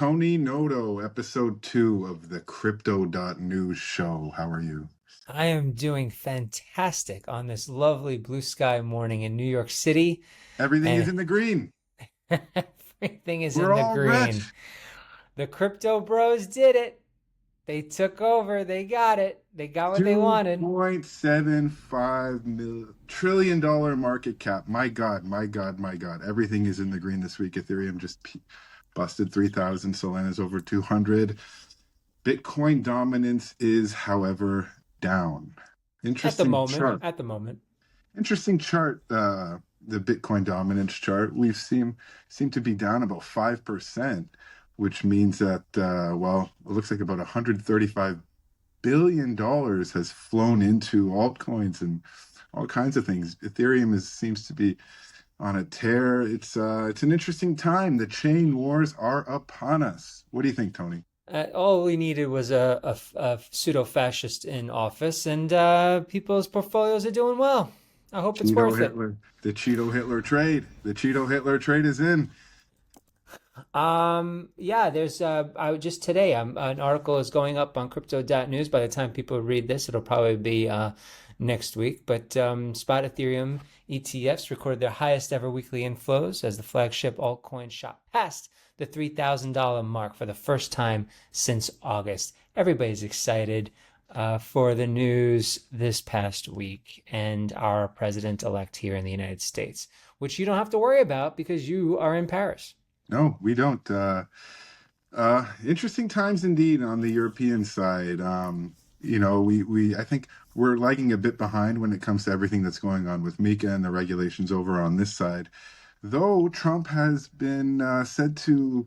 Tony Noto, episode 2 of the Crypto.news show. How are you? I am doing fantastic on this lovely blue sky morning in New York City, Everything is and in the green. everything is We're in the all green. rich. The crypto bros did it. They took over. They got it. They got what they wanted. $2.75 trillion market cap. My God, my God, my God. Everything is in the green this week. Ethereum just busted 3,000. Solana's over 200. Bitcoin dominance is, however, down. At the Interesting moment, chart. at the moment. Interesting chart, the Bitcoin dominance chart. We've seem to be down about 5%, which means that it looks like about $135 billion has flown into altcoins and all kinds of things. Ethereum seems to be on a tear. It's an interesting time. The chain wars are upon us. What do you think, Tony? All we needed was a pseudo-fascist in office, and people's portfolios are doing well. I hope it's Cheeto worth it. Hitler, the Cheeto Hitler trade. The Cheeto Hitler trade is in. Yeah, there's I just today an article is going up on crypto.news. By the time people read this, it'll probably be next week. But spot Ethereum ETFs recorded their highest ever weekly inflows as the flagship altcoin shot past the $3,000 mark for the first time since August. Everybody's excited for the news this past week and our president-elect here in the United States, which you don't have to worry about because you are in Paris. No, we don't. Interesting times indeed on the European side. I think we're lagging a bit behind when it comes to everything that's going on with Mika and the regulations over on this side. Though Trump has been said to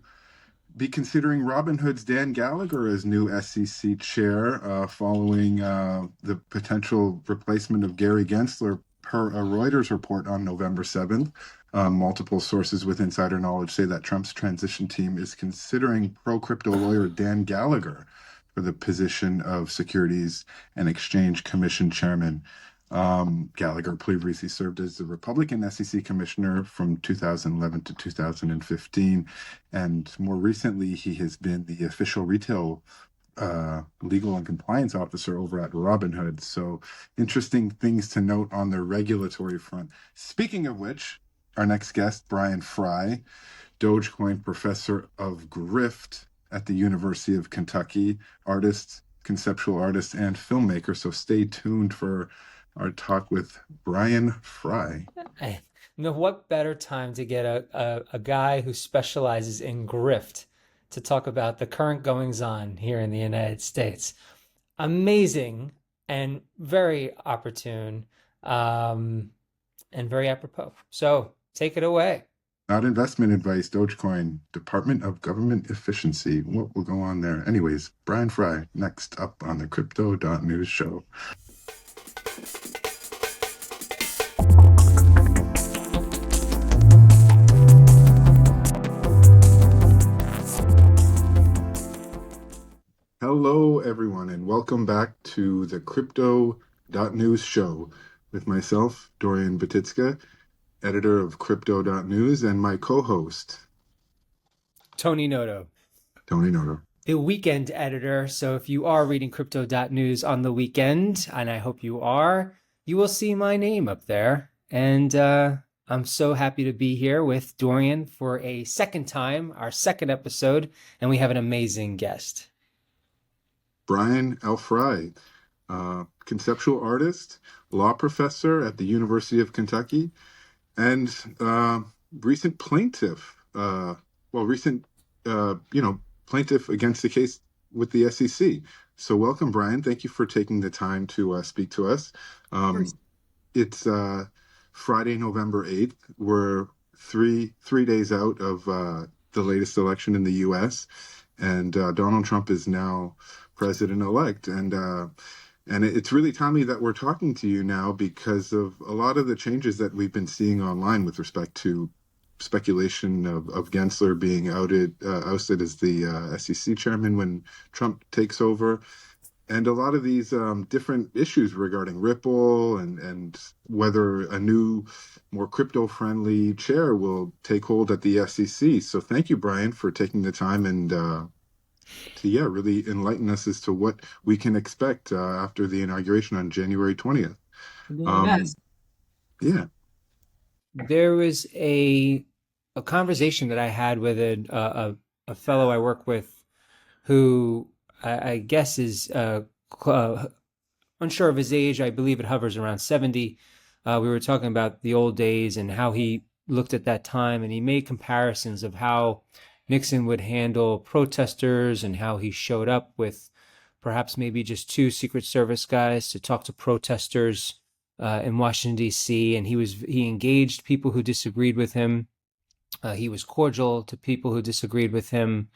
be considering Robinhood's Dan Gallagher as new SEC chair, following the potential replacement of Gary Gensler per a Reuters report on November 7th. Multiple sources with insider knowledge say that Trump's transition team is considering pro-crypto lawyer Dan Gallagher for the position of Securities and Exchange Commission chairman. Gallagher previously served as the Republican SEC commissioner from 2011 to 2015, and more recently, he has been the official retail legal and compliance officer over at Robinhood. So, interesting things to note on the regulatory front. Speaking of which, our next guest, Brian Frye, Dogecoin professor of Grift at the University of Kentucky, artist, conceptual artist, and filmmaker. So stay tuned for our talk with Brian Frye. Hey, what better time to get a guy who specializes in grift to talk about the current goings on here in the United States? Amazing and very opportune, and very apropos. So take it away. Not investment advice, Dogecoin, Department of Government Efficiency. What will go on there? Anyways, Brian Frye, next up on the Crypto.news show. Hello, everyone, and welcome back to the Crypto.news show with myself, Dorian Batitska, editor of Crypto.news, and my co-host, Tony Noto, Tony Noto. the weekend editor. So if you are reading crypto.news on the weekend, and I hope you are, you will see my name up there. And I'm so happy to be here with Dorian for a second time, our second episode, and we have an amazing guest. Brian L Frye, conceptual artist, law professor at the University of Kentucky, and recent plaintiff, plaintiff against the case with the SEC. So welcome, Brian. Thank you for taking the time to speak to us. It's Friday, November 8th. We're three days out of the latest election in the U.S., and Donald Trump is now president-elect. And it's really timely that we're talking to you now because of a lot of the changes that we've been seeing online with respect to speculation of Gensler being ousted as the SEC chairman when Trump takes over. And a lot of these different issues regarding Ripple and whether a new, more crypto-friendly chair will take hold at the SEC. So thank you, Brian, for taking the time and to really enlighten us as to what we can expect after the inauguration on January 20th. Um, Yes. yeah. There was a conversation that I had with a fellow I work with who I guess is unsure of his age. I believe it hovers around 70. We were talking about the old days and how he looked at that time, and he made comparisons of how Nixon would handle protesters and how he showed up with perhaps maybe just two Secret Service guys to talk to protesters in Washington, D.C. And he engaged people who disagreed with him. He was cordial to people who disagreed with him.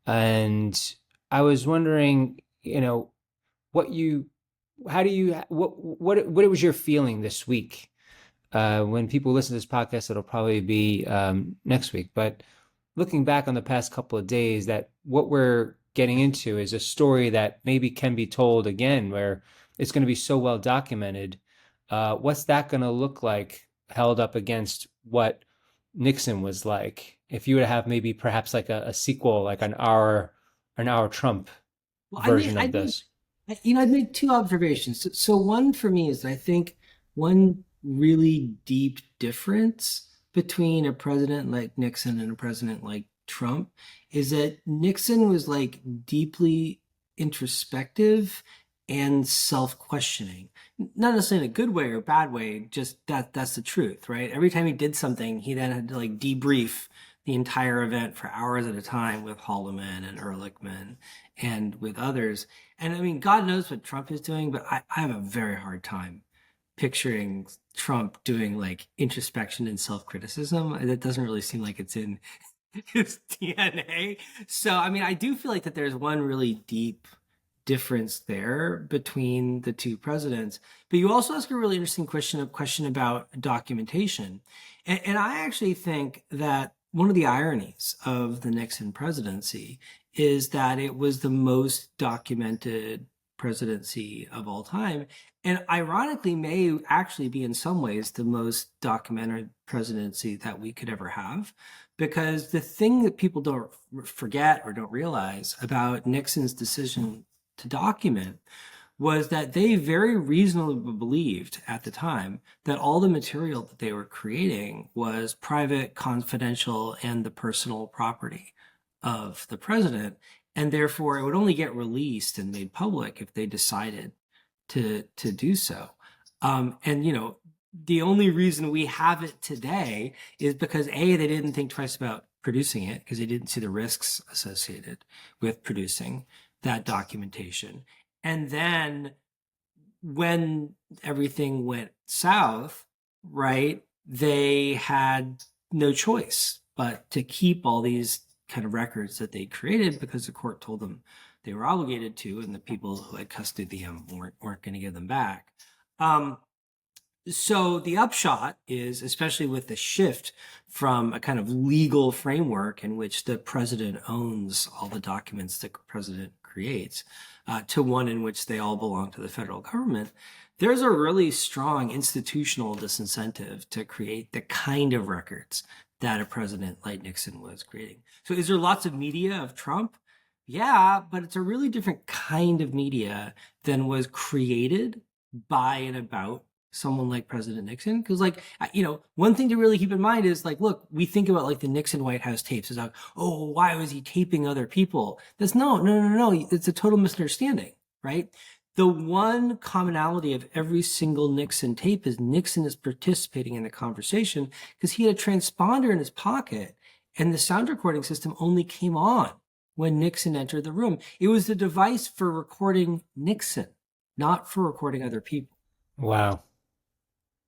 And I was wondering, what you how do you what was your feeling this week? When people listen to this podcast, it'll probably be next week. But looking back on the past couple of days, that what we're getting into is a story that maybe can be told again, where it's going to be so well documented. What's that going to look like held up against what Nixon was like? If you would have maybe perhaps like a sequel, like an hour Trump Well, version of this. I'd make two observations. So one for me is I think one really deep difference between a president like Nixon and a president like Trump is that Nixon was like deeply introspective and self-questioning. Not necessarily in a good way or a bad way, just that's the truth, right? Every time he did something, he then had to like debrief the entire event for hours at a time with Haldeman and Ehrlichman and with others. And I mean, God knows what Trump is doing, but I have a very hard time picturing Trump doing like introspection and self-criticism. That doesn't really seem like it's in his DNA. So, I mean, I do feel like that there's one really deep difference there between the two presidents. But you also ask a really interesting question about documentation. And I actually think that one of the ironies of the Nixon presidency is that it was the most documented presidency of all time. And ironically, may actually be in some ways the most documented presidency that we could ever have. Because the thing that people don't forget or don't realize about Nixon's decision to document was that they very reasonably believed at the time that all the material that they were creating was private, confidential, and the personal property of the president. And therefore, it would only get released and made public if they decided to do so. And, the only reason we have it today is because A, they didn't think twice about producing it because they didn't see the risks associated with producing that documentation. And then when everything went south, right, they had no choice but to keep all these kind of records that they created because the court told them they were obligated to, and the people who had custody of them weren't going to give them back. So the upshot is, especially with the shift from a kind of legal framework in which the president owns all the documents the president creates, to one in which they all belong to the federal government, there's a really strong institutional disincentive to create the kind of records that a president like Nixon was creating. So is there lots of media of Trump? Yeah, but it's a really different kind of media than was created by and about someone like President Nixon. Because, like, one thing to really keep in mind is, like, look, we think about like the Nixon White House tapes. It's like, oh, why was he taping other people? That's no. It's a total misunderstanding, right? The one commonality of every single Nixon tape is Nixon is participating in the conversation because he had a transponder in his pocket and the sound recording system only came on when Nixon entered the room. It was the device for recording Nixon, not for recording other people. Wow.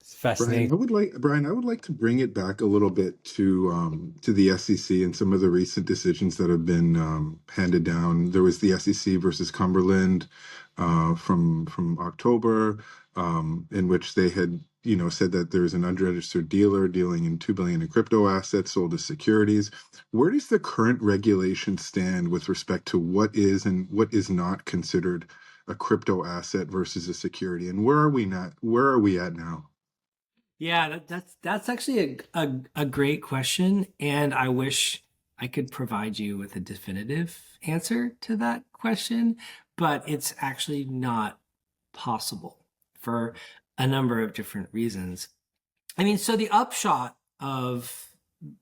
It's Brian, fascinating. I would like to bring it back a little bit to the SEC and some of the recent decisions that have been handed down. There was the SEC versus Cumberland from October, in which they had said that there's an unregistered dealer dealing in 2 billion in crypto assets sold as securities. Where does the current regulation stand with respect to what is and what is not considered a crypto asset versus a security? And where are we not? Where are we at now? Yeah, that's actually a great question, and I wish I could provide you with a definitive answer to that question, but it's actually not possible for a number of different reasons. I mean, so the upshot of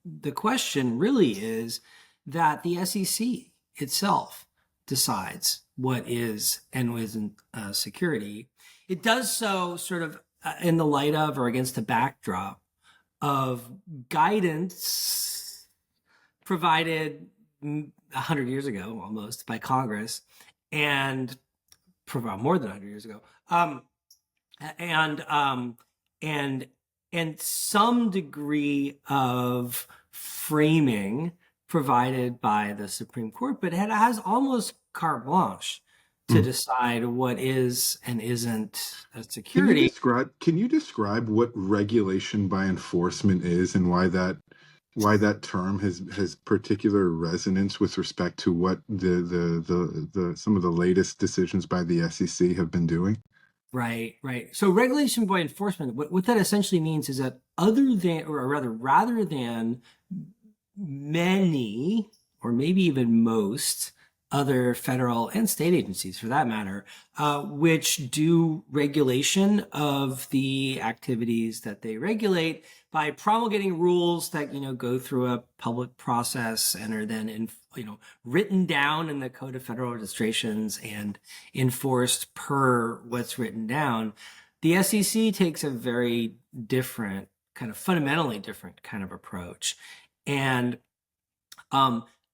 the question really is that the SEC itself decides what is and what isn't security. It does so sort of in the light of or against the backdrop of guidance provided 100 years ago almost by Congress and more than 100 years ago. And and and some degree of framing provided by the Supreme Court, but it has almost carte blanche to decide what is and isn't a security. Can you describe what regulation by enforcement is and why that term has particular resonance with respect to what the some of the latest decisions by the SEC have been doing? Right, right. So regulation by enforcement, what that essentially means is that rather than many, or maybe even most, other federal and state agencies for that matter, which do regulation of the activities that they regulate by promulgating rules that, go through a public process and are then, written down in the Code of Federal Registrations and enforced per what's written down. The SEC takes a very different, fundamentally different kind of approach. And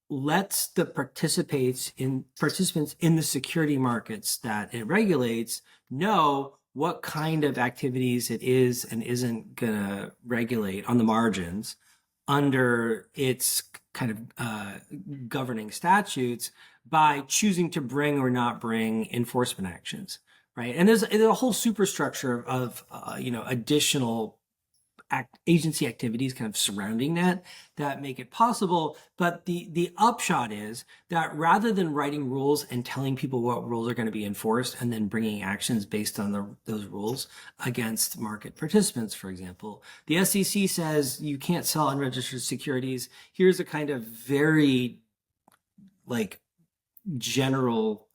lets the participants in the security markets that it regulates know what kind of activities it is and isn't going to regulate on the margins under its kind of governing statutes by choosing to bring or not bring enforcement actions, right? And there's a whole superstructure of additional agency activities kind of surrounding that make it possible. But the upshot is that rather than writing rules and telling people what rules are going to be enforced and then bringing actions based on those rules against market participants, for example, the SEC says you can't sell unregistered securities. Here's a kind of very general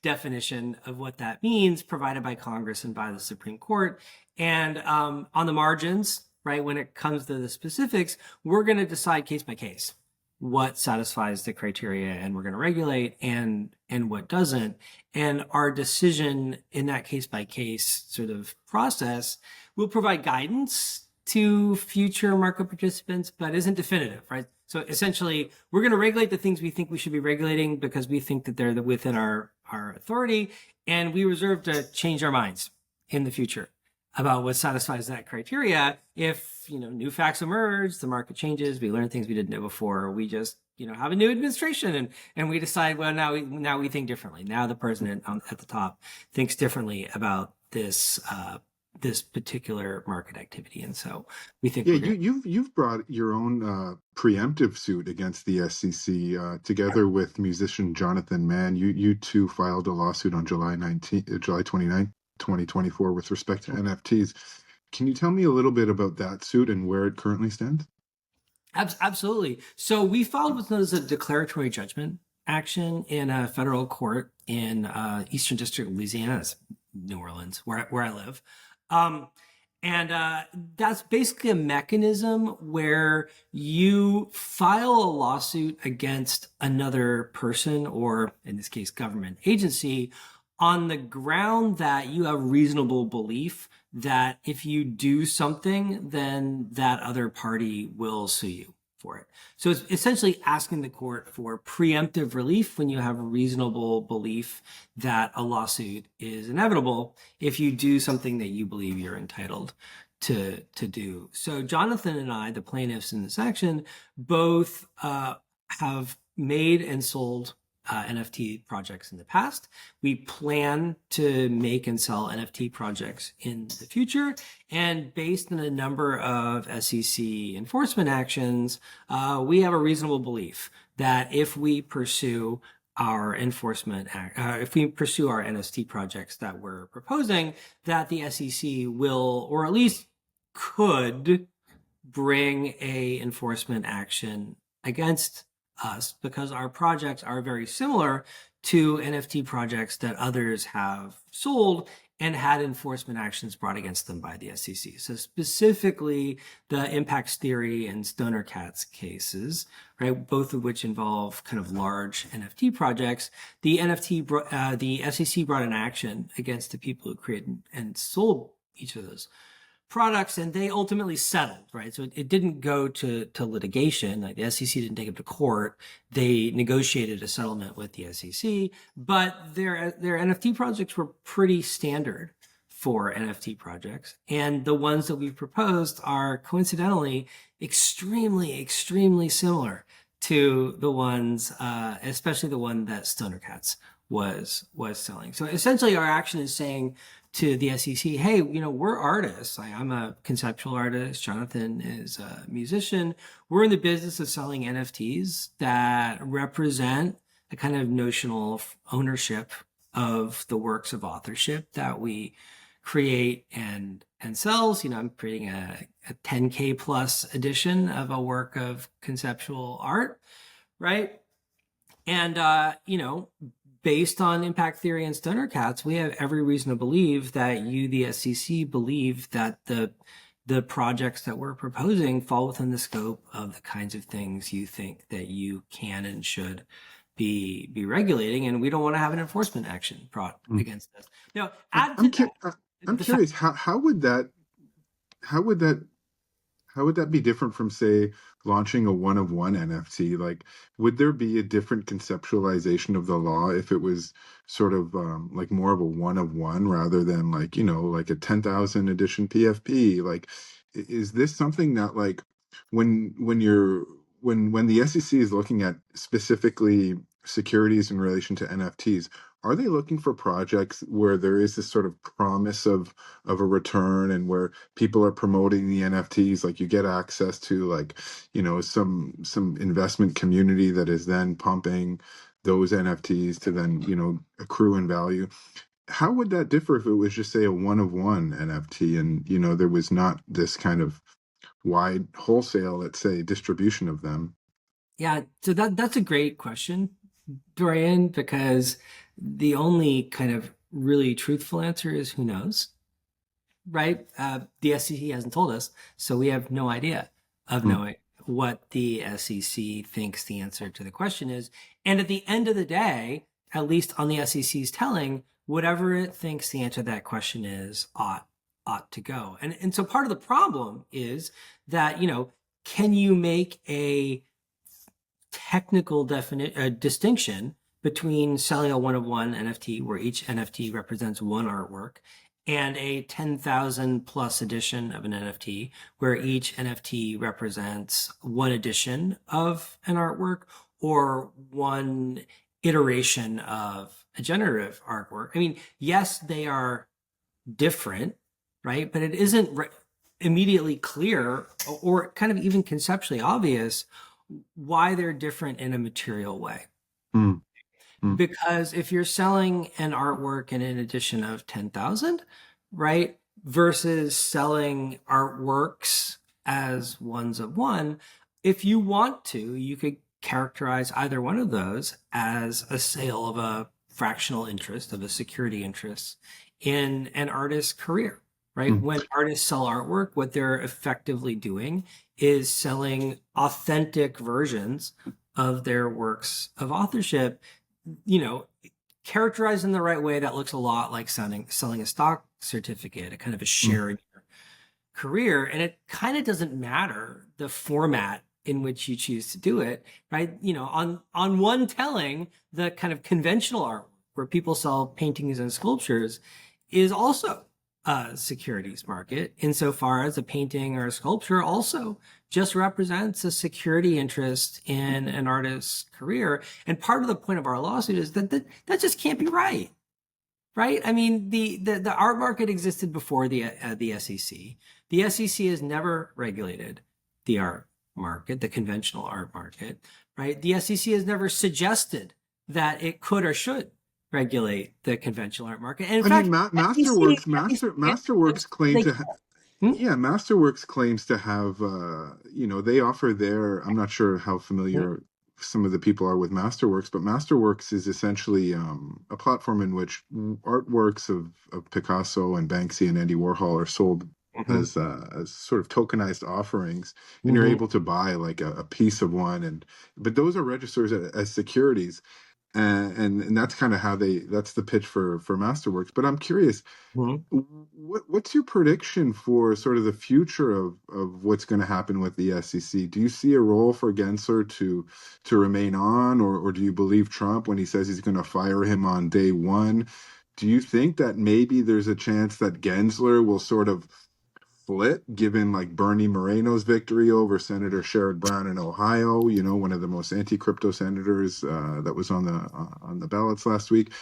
definition of what that means provided by Congress and by the Supreme Court. And on the margins, right, when it comes to the specifics, we're going to decide case by case what satisfies the criteria, and we're going to regulate and what doesn't. And our decision in that case by case sort of process will provide guidance to future market participants, but isn't definitive, right? So essentially, we're going to regulate the things we think we should be regulating because we think that they're within our authority, and we reserve to change our minds in the future about what satisfies that criteria. If new facts emerge, the market changes, we learn things we didn't know before, we just have a new administration and we decide, well, now we think differently. Now the president at the top thinks differently about this particular market activity, and so we think. Yeah, you've brought your own preemptive suit against the SEC together with musician Jonathan Mann. You two filed a lawsuit on July 29th, 2024 with respect to NFTs. Can you tell me a little bit about that suit and where it currently stands? Absolutely. So we filed what's known as a declaratory judgment action in a federal court in Eastern District of Louisiana, New Orleans, where I live. And that's basically a mechanism where you file a lawsuit against another person, or in this case, government agency, on the ground that you have reasonable belief that if you do something, then that other party will sue you for it. So it's essentially asking the court for preemptive relief when you have a reasonable belief that a lawsuit is inevitable if you do something that you believe you're entitled to do. So Jonathan and I, the plaintiffs in this action, both have made and sold NFT projects in the past. We plan to make and sell NFT projects in the future. And based on a number of SEC enforcement actions, we have a reasonable belief that if we pursue our enforcement act, if we pursue our NFT projects that we're proposing, that the SEC will, or at least could, bring a enforcement action against us because our projects are very similar to NFT projects that others have sold and had enforcement actions brought against them by the SEC. So specifically the impacts theory and Stoner Cats cases, right, both of which involve kind of large NFT projects. The SEC brought an action against the people who created and sold each of those products, and they ultimately settled, right? So it didn't go to litigation. Like the SEC didn't take them to court. They negotiated a settlement with the SEC, but their NFT projects were pretty standard for NFT projects. And the ones that we've proposed are coincidentally extremely, extremely similar to the ones, especially the one that Stoner Cats was selling. So essentially our action is saying to the SEC, hey, we're artists. I'm a conceptual artist. Jonathan is a musician. We're in the business of selling NFTs that represent a kind of notional ownership of the works of authorship that we create and sell. I'm creating a 10K plus edition of a work of conceptual art, right? And, based on impact theory and Stoner Cats, we have every reason to believe that you, the SEC, believe that the projects that we're proposing fall within the scope of the kinds of things you think that you can and should be regulating, and we don't want to have an enforcement action brought against us. Now, add to I'm curious, how would that be different from, say, launching a one-of-one NFT? Like, would there be a different conceptualization of the law if it was sort of like more of a one-of-one rather than like, like a 10,000 edition PFP? Like, is this something that like when the SEC is looking at specifically securities in relation to NFTs, are they looking for projects where there is this sort of promise of a return and where people are promoting the NFTs, like you get access to like, some investment community that is then pumping those NFTs to then, accrue in value? How would that differ if it was just, say, a one-of-one NFT and, there was not this kind of wide wholesale, let's say, distribution of them? Yeah, so that's a great question, Brian, because the only kind of really truthful answer is who knows, right? The SEC hasn't told us, so we have no idea of knowing what the SEC thinks the answer to the question is. And at the end of the day, at least on the SEC's telling, whatever it thinks the answer to that question is ought to go. And so part of the problem is that, can you make a technical distinction between selling a one-of-one NFT where each NFT represents one artwork and a 10,000 plus edition of an NFT where each NFT represents one edition of an artwork or one iteration of a generative artwork? I mean, yes, they are different, right? But it isn't immediately clear or kind of even conceptually obvious why they're different in a material way. Because if you're selling an artwork in an edition of 10,000, right, versus selling artworks as ones of one, if you want to, you could characterize either one of those as a sale of a fractional interest, of a security interest in an artist's career, right? When artists sell artwork, what they're effectively doing is selling authentic versions of their works of authorship, characterized in the right way that looks a lot like selling a stock certificate, a kind of a share in your career. And it kind of doesn't matter the format in which you choose to do it, right? On one telling, the kind of conventional art where people sell paintings and sculptures is also a securities market, insofar as a painting or a sculpture also just represents a security interest in an artist's career. And part of the point of our lawsuit is that just can't be right. Right? I mean, the art market existed before the SEC. The SEC has never regulated the art market, the conventional art market, right? The SEC has never suggested that it could or should regulate the conventional art market. And in I mean, fact, SEC, Masterworks claim they, to hmm? yeah, Masterworks claims to have, they offer their, I'm not sure how familiar some of the people are with Masterworks, but Masterworks is essentially a platform in which artworks of Picasso and Banksy and Andy Warhol are sold Mhm. as sort of tokenized offerings, and you're Mhm. able to buy like a piece of one, but those are registered as securities, and that's kind of how that's the pitch for Masterworks. But I'm curious, Mhm. what's your prediction for sort of the future of what's going to happen with the SEC? Do you see a role for Gensler to remain on, or do you believe Trump when he says he's going to fire him on day one? Do you think that maybe there's a chance that Gensler will sort of split, given like Bernie Moreno's victory over Senator Sherrod Brown in Ohio, one of the most anti-crypto senators that was on the ballots last week?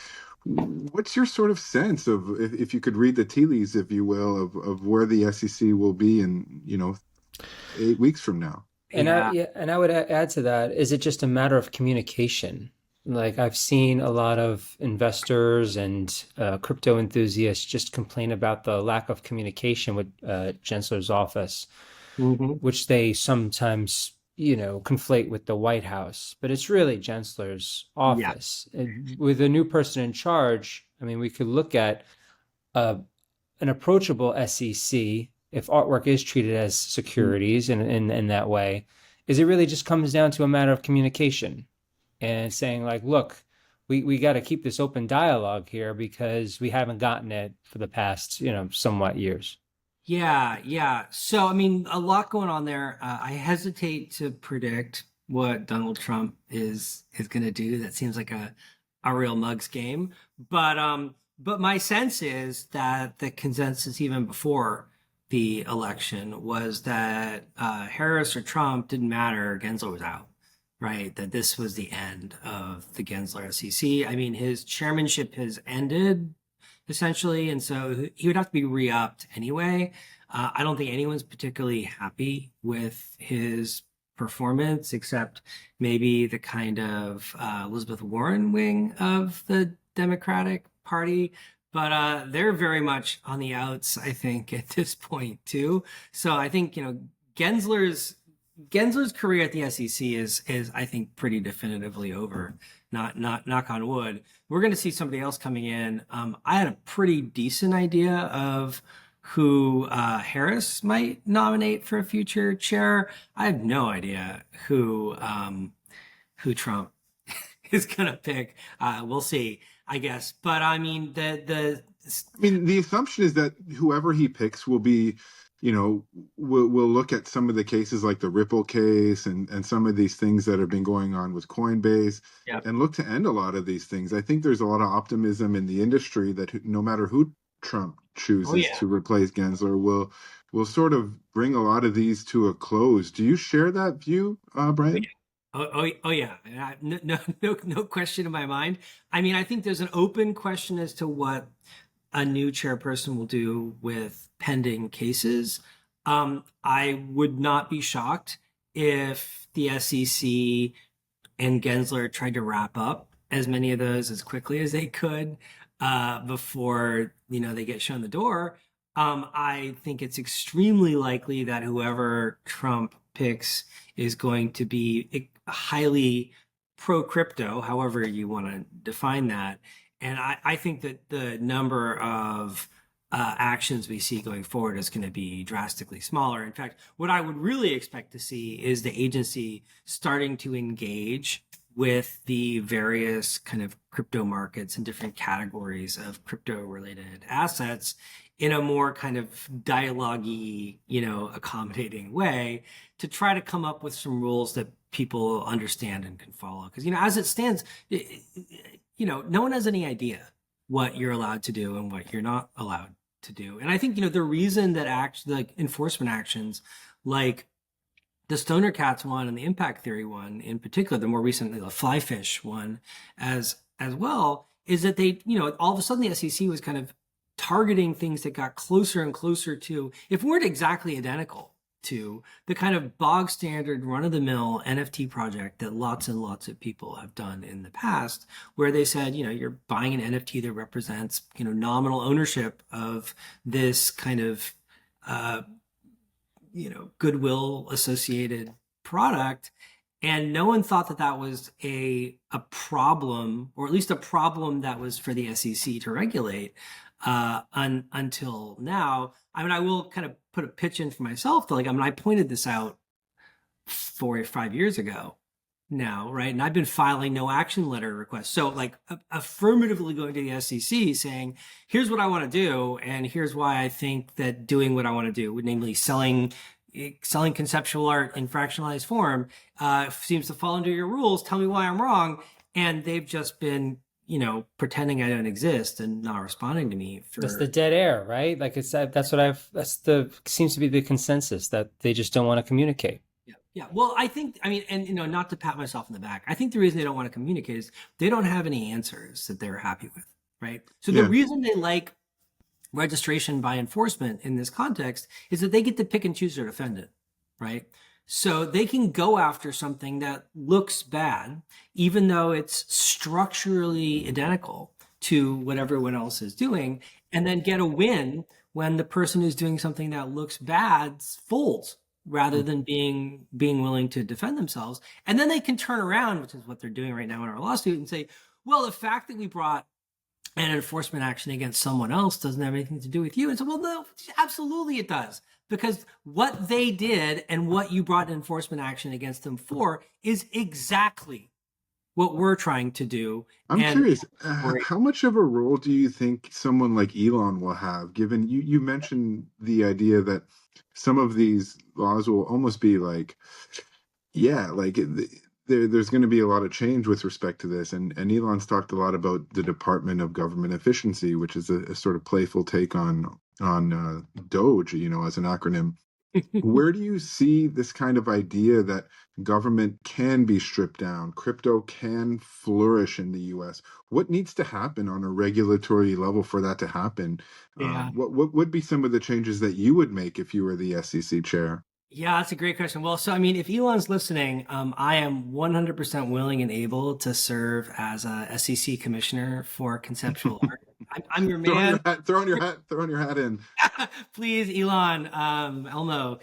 What's your sort of sense of, if you could read the tea leaves, if you will, of where the SEC will be in 8 weeks from now? Yeah. And I would add to that, is it just a matter of communication? Like I've seen a lot of investors and crypto enthusiasts just complain about the lack of communication with Gensler's office, Mhm. which they sometimes, conflate with the White House. But it's really Gensler's Yeah. office. And with a new person in charge, I mean, we could look at uh, an approachable SEC, if artwork is treated as securities in that way, is it really just comes down to a matter of communication and saying like, look, we got to keep this open dialogue here because we haven't gotten it for the past, somewhat years. Yeah, yeah. So, I mean, a lot going on there. I hesitate to predict what Donald Trump is going to do. That seems like a real mugs game. But my sense is that the consensus even before the election was that Harris or Trump didn't matter. Gensler was out, right? That this was the end of the Gensler SEC. I mean, his chairmanship has ended essentially. And so he would have to be re-upped anyway. I don't think anyone's particularly happy with his performance, except maybe the kind of Elizabeth Warren wing of the Democratic Party. But they're very much on the outs, I think, at this point too. So I think Gensler's Gensler's career at the SEC is I think pretty definitively over. Not knock on wood. We're going to see somebody else coming in. I had a pretty decent idea of who Harris might nominate for a future chair. I have no idea who Trump is going to pick. We'll see, I guess. But I mean, the I mean, the assumption is that whoever he picks will be, will look at some of the cases like the Ripple case and some of these things that have been going on with Coinbase yeah. and look to end a lot of these things. I think there's a lot of optimism in the industry that no matter who Trump Oh chooses yeah. to replace Gensler will sort of bring a lot of these to a close. Do you share that view, Brian? Oh yeah. No question in my mind. I mean, I think there's an open question as to what a new chairperson will do with pending cases. I would not be shocked if the SEC and Gensler tried to wrap up as many of those as quickly as they could before they get shown the door. I think it's extremely likely that whoever Trump picks is going to be highly pro crypto, however you want to define that. And I think that the number of actions we see going forward is going to be drastically smaller. In fact, what I would really expect to see is the agency starting to engage with the various kind of crypto markets and different categories of crypto related assets in a more kind of dialogue-y, accommodating way to try to come up with some rules that people understand and can follow. Because, as it stands, no one has any idea what you're allowed to do and what you're not allowed to do. And I think, the reason that like enforcement actions like the Stoner Cats one and the Impact Theory one in particular, the more recently the Flyfish one as well, is that they, all of a sudden the SEC was kind of targeting things that got closer and closer to, if weren't exactly identical to the kind of bog standard run-of-the-mill NFT project that lots and lots of people have done in the past, where they said, you're buying an NFT that represents, nominal ownership of this kind of, goodwill associated product. And no one thought that that was a problem, or at least a problem that was for the SEC to regulate until now. I mean, I will kind of put a pitch in for myself. I pointed this out 4 or 5 years ago now, right? And I've been filing no action letter requests. So affirmatively going to the SEC saying, here's what I want to do. And here's why I think that doing what I want to do, namely selling conceptual art in fractionalized form, seems to fall under your rules. Tell me why I'm wrong. And they've just been, pretending I don't exist and not responding to me. That's the dead air, right? Seems to be the consensus, that they just don't want to communicate. Yeah. Well, not to pat myself in the back, I think the reason they don't want to communicate is they don't have any answers that they're happy with, right? So the reason they like registration by enforcement in this context is that they get to pick and choose their defendant, right? So they can go after something that looks bad, even though it's structurally identical to what everyone else is doing, and then get a win when the person who's doing something that looks bad folds rather than being willing to defend themselves. And then they can turn around, which is what they're doing right now in our lawsuit, and say, well, the fact that we brought an enforcement action against someone else doesn't have anything to do with you. And so, well, no, absolutely it does. Because what they did and what you brought an enforcement action against them for is exactly what we're trying to do. I'm curious, how much of a role do you think someone like Elon will have, given you mentioned the idea that some of these laws will almost be there's going to be a lot of change with respect to this. And Elon's talked a lot about the Department of Government Efficiency, which is a sort of playful take on Doge, as an acronym. Where do you see this kind of idea that government can be stripped down, crypto can flourish in the US? What needs to happen on a regulatory level for that to happen? Yeah. What would be some of the changes that you would make if you were the SEC chair? Yeah, that's a great question. Well, so if Elon's listening, I am 100% willing and able to serve as a SEC commissioner for conceptual art. I'm your man. Throwing your hat in. Please, Elon, Elmo,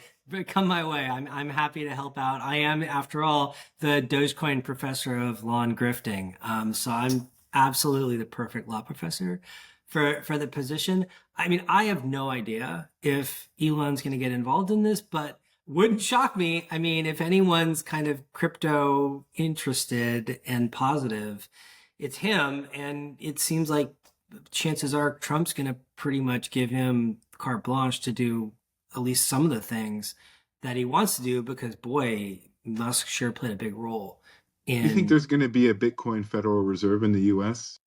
come my way. I'm happy to help out. I am, after all, the Dogecoin professor of law and grifting. So I'm absolutely the perfect law professor for the position. I have no idea if Elon's going to get involved in this, but wouldn't shock me. If anyone's kind of crypto interested and positive, it's him. And it seems like chances are Trump's going to pretty much give him carte blanche to do at least some of the things that he wants to do, because boy, Musk sure played a big role in. You think there's going to be a Bitcoin Federal Reserve in the US?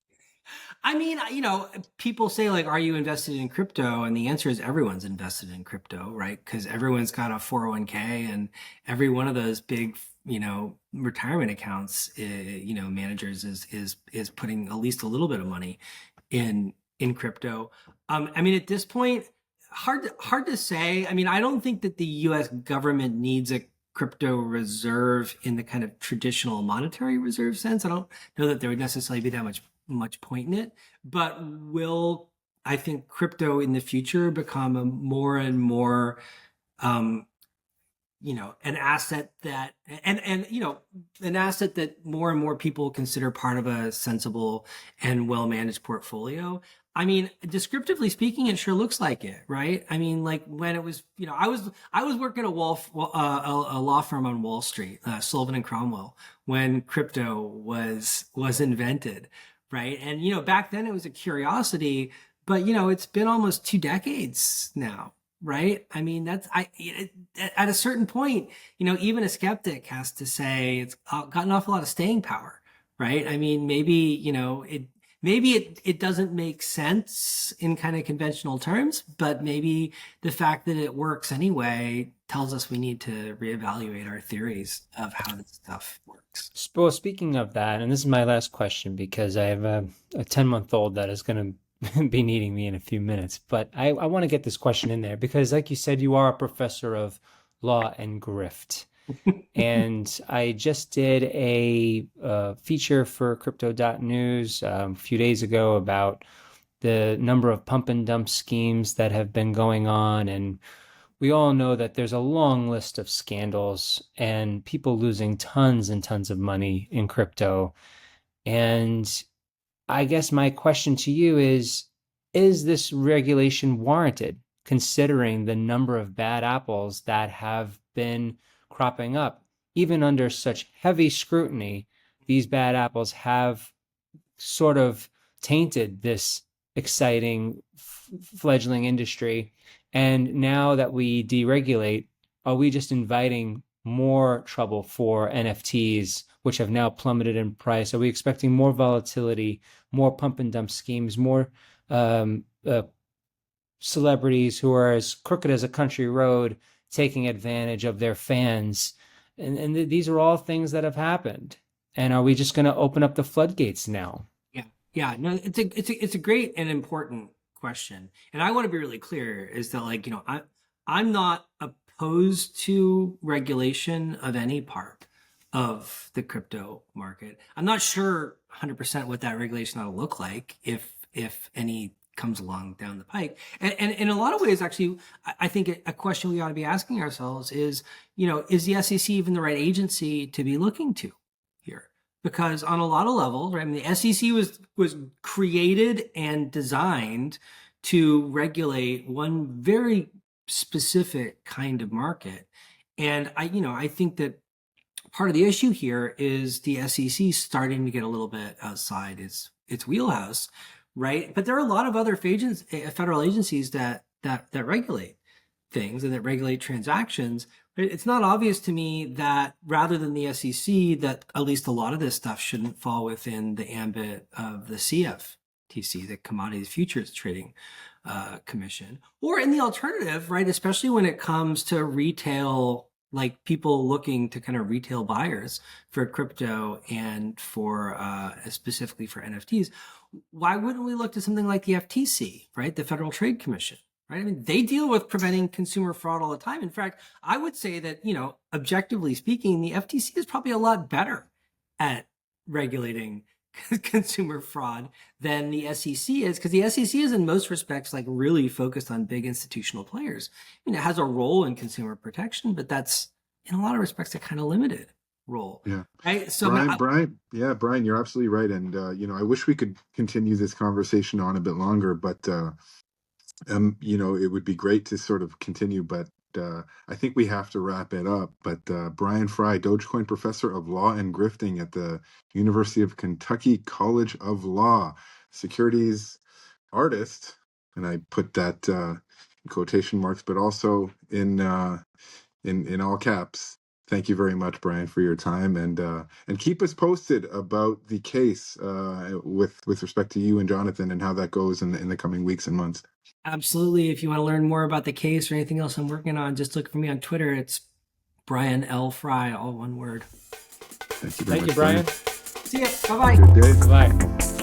People say, are you invested in crypto? And the answer is everyone's invested in crypto, right? Because everyone's got a 401k, and every one of those big, retirement accounts, managers is putting at least a little bit of money in crypto. At this point, hard to say. I don't think that the US government needs a crypto reserve in the kind of traditional monetary reserve sense. I don't know that there would necessarily be that much point in it, but will, I think, crypto in the future become a more and more an asset that an asset that more and more people consider part of a sensible and well-managed portfolio. Descriptively speaking, it sure looks like it, right? When it was, I was working at a law firm on Wall Street, Sullivan and Cromwell, when crypto was invented, right? And back then it was a curiosity, but it's been almost 2 decades now, right? At a certain point, even a skeptic has to say it's got an awful lot of staying power, right? Maybe it doesn't make sense in kind of conventional terms, but maybe the fact that it works anyway tells us we need to reevaluate our theories of how this stuff works. Well, speaking of that, and this is my last question because I have a 10-month-old that is going to be needing me in a few minutes, but I want to get this question in there because, like you said, you are a professor of law, and grift. And I just did a feature for Crypto.news a few days ago about the number of pump and dump schemes that have been going on. And we all know that there's a long list of scandals and people losing tons and tons of money in crypto. And I guess my question to you is this regulation warranted, considering the number of bad apples that have been cropping up? Even under such heavy scrutiny, these bad apples have sort of tainted this exciting fledgling industry. And now that we deregulate, are we just inviting more trouble for NFTs, which have now plummeted in price? Are we expecting more volatility, more pump and dump schemes, more celebrities who are as crooked as a country road taking advantage of their fans? And these are all things that have happened. And are we just going to open up the floodgates now? Yeah, no, it's a great and important question. And I want to be really clear is that, like, you know, I'm not opposed to regulation of any part of the crypto market. I'm not sure 100% what that regulation ought to look like, if any comes along down the pike. And in a lot of ways, actually, I think a question we ought to be asking ourselves is, you know, is the SEC even the right agency to be looking to here? Because on a lot of levels, right, I mean, the SEC was created and designed to regulate one very specific kind of market. And I think that part of the issue here is the SEC starting to get a little bit outside its wheelhouse, right? But there are a lot of other federal agencies that regulate things and that regulate transactions. It's not obvious to me that rather than the SEC, that at least a lot of this stuff shouldn't fall within the ambit of the CFTC, the Commodities Futures Trading Commission, or in the alternative, right? Especially when it comes to retail, like people looking to kind of retail buyers for crypto and for specifically for NFTs. Why wouldn't we look to something like the FTC, right? The Federal Trade Commission. Right? I mean, they deal with preventing consumer fraud all the time. In fact, I would say that, you know, objectively speaking, the FTC is probably a lot better at regulating consumer fraud than the SEC is, because the SEC is in most respects like really focused on big institutional players. I mean, it has a role in consumer protection, but that's in a lot of respects a kind of limited role. Yeah. Right. So Brian, you're absolutely right. And, I wish we could continue this conversation on a bit longer, but, it would be great to sort of continue, but I think we have to wrap it up. But Brian Frye, Dogecoin professor of law and grifting at the University of Kentucky College of Law, securities artist, and I put that in quotation marks, but also in all caps. Thank you very much, Brian, for your time, and keep us posted about the case with respect to you and Jonathan and how that goes in the coming weeks and months. Absolutely. If you want to learn more about the case or anything else I'm working on, just look for me on Twitter. It's Brian L Frye, all one word. Thank you very much, Brian. See ya. Bye-bye. Good day. Bye.